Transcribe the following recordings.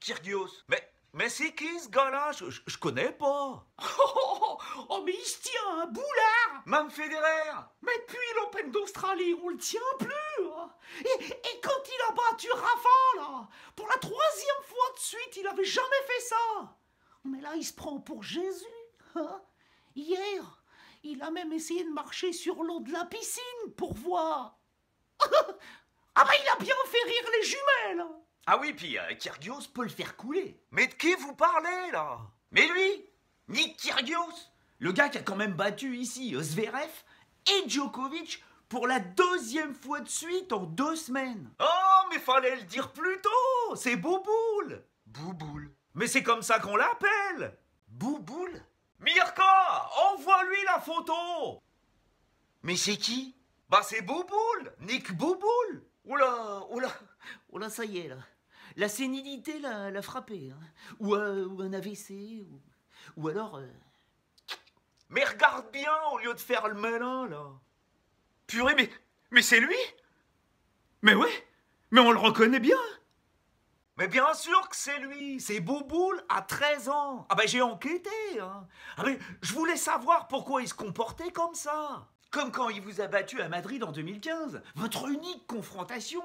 Kyrgios. Mais c'est qui ce gars-là? Je connais pas. Oh, mais il se tient un boulard. Mme Federer. Mais depuis l'Open d'Australie, on le tient plus. Et quand il a battu Rafa, là, pour la 3e fois de suite, il avait jamais fait ça. Mais là, il se prend pour Jésus. Hein? Hier, il a même essayé de marcher sur l'eau de la piscine pour voir. Ah bah il a bien fait rire les jumelles. Ah oui, puis Kyrgios peut le faire couler. Mais de qui vous parlez, là? Mais lui, Nick Kyrgios, le gars qui a quand même battu ici Zverev et Djokovic pour la 2e fois de suite en 2 semaines. Oh, mais fallait le dire plus tôt. C'est Bouboule. Bouboule. Mais c'est comme ça qu'on l'appelle. Bouboule. Mirka, envoie-lui la photo. Mais c'est qui? Bah c'est Bouboule, Nick Bouboule. Oula, ça y est, là. La sénilité l'a frappé. Hein. Ou un AVC, ou alors... Mais regarde bien au lieu de faire le malin, là. Purée, mais c'est lui? Mais ouais, mais on le reconnaît bien. Mais bien sûr que c'est lui, c'est Bouboule à 13 ans. Ah ben j'ai enquêté, hein. Ah ben je voulais savoir pourquoi il se comportait comme ça. Comme quand il vous a battu à Madrid en 2015, votre unique confrontation.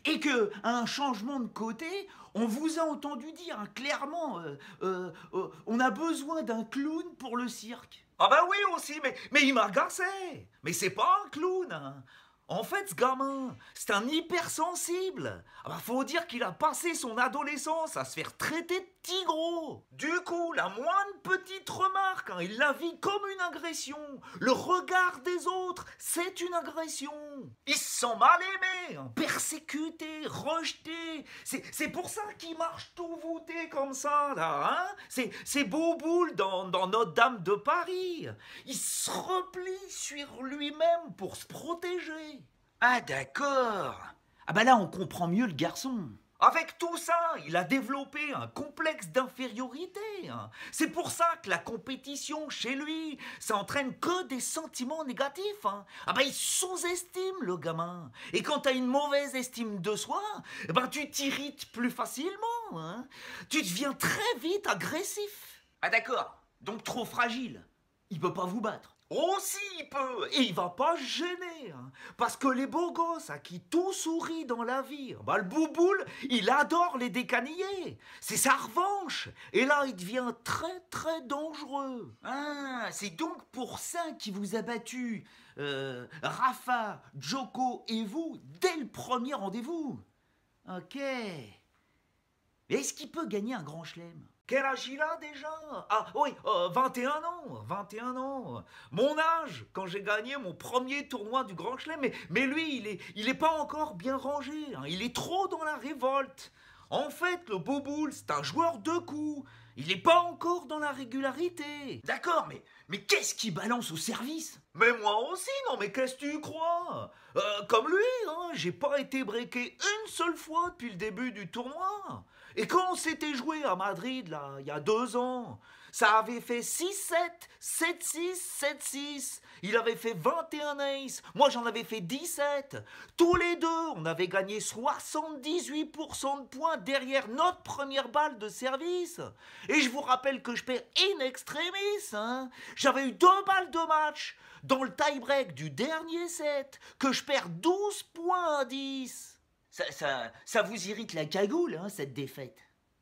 Et que, à un changement de côté, on vous a entendu dire hein, clairement, on a besoin d'un clown pour le cirque. Ah bah oui aussi, mais il m'a agacé. Mais c'est pas un clown, hein. En fait, ce gamin, c'est un hypersensible. Ah bah, faut dire qu'il a passé son adolescence à se faire traiter de petit gros. Du coup, la moindre petite remarque, hein, il la vit comme une agression. Le regard des autres, c'est une agression. Il se sent mal aimé, hein, persécuté, rejeté. C'est pour ça qu'il marche tout voûté comme ça, là. Hein. C'est Bouboule dans Notre-Dame de Paris. Il se replie sur lui-même pour se protéger. Ah d'accord. Ah bah là on comprend mieux le garçon. Avec tout ça, il a développé un complexe d'infériorité. Hein. C'est pour ça que la compétition chez lui, ça entraîne que des sentiments négatifs. Hein. Ah bah il sous-estime le gamin. Et quand t'as une mauvaise estime de soi, bah tu t'irrites plus facilement. Hein. Tu deviens très vite agressif. Ah d'accord. Donc trop fragile. Il peut pas vous battre. Oh si, il peut, et il va pas se gêner, hein, parce que les beaux gosses à qui tout sourit dans la vie, bah, le Bouboule, il adore les décaniller, c'est sa revanche, et là il devient très très dangereux. Ah, c'est donc pour ça qu'il vous a battu, Rafa, Djoko et vous, dès le premier rendez-vous. Ok. Est-ce qu'il peut gagner un grand chelem? Quel âge il a déjà? Ah oui, 21 ans, 21 ans. Mon âge, quand j'ai gagné mon premier tournoi du Grand Chelem, mais lui, il est pas encore bien rangé, hein, il est trop dans la révolte. En fait, le Bouboule, c'est un joueur de coups, il est pas encore dans la régularité. D'accord, mais qu'est-ce qu'il balance au service? Mais moi aussi, non mais qu'est-ce que tu crois? Comme lui, hein, j'ai pas été breaké une seule fois depuis le début du tournoi. Et quand on s'était joué à Madrid, là, il y a 2 ans, ça avait fait 6-7, 7-6, 7-6. Il avait fait 21 aces, moi j'en avais fait 17. Tous les deux, on avait gagné 78% de points derrière notre première balle de service. Et je vous rappelle que je perds in extremis. Hein. J'avais eu 2 balles de match dans le tie-break du dernier set, que je perds 12 points à 10. Ça vous irrite la cagoule, hein, cette défaite?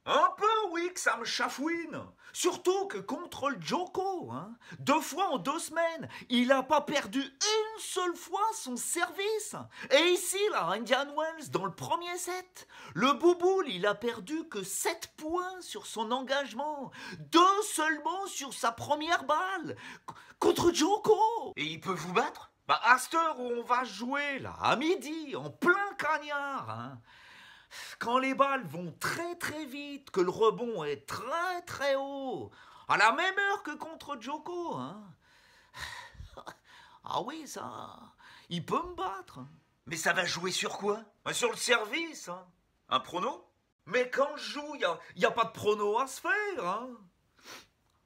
Un peu, oui, que ça me chafouine. Surtout que contre le Djoko, hein, 2 fois en 2 semaines, il n'a pas perdu une seule fois son service. Et ici, là, Indian Wells, dans le premier set, le Bouboule, il a perdu que 7 points sur son engagement, 2 seulement sur sa première balle, contre Djoko. Et il peut vous battre? Bah, à cette heure où on va jouer, là, à midi, en plein cagnard, hein, quand les balles vont très très vite, que le rebond est très très haut, à la même heure que contre Djoko, hein. Ah oui, ça, il peut me battre. Mais ça va jouer sur quoi? Sur le service, hein. Un prono? Mais quand je joue, il y a pas de prono à se faire, hein.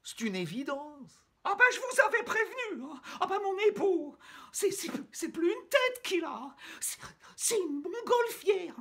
C'est une évidence. Ah ben je vous avais prévenu, hein. Ah ben mon époux, c'est plus une tête qu'il a, c'est une montgolfière.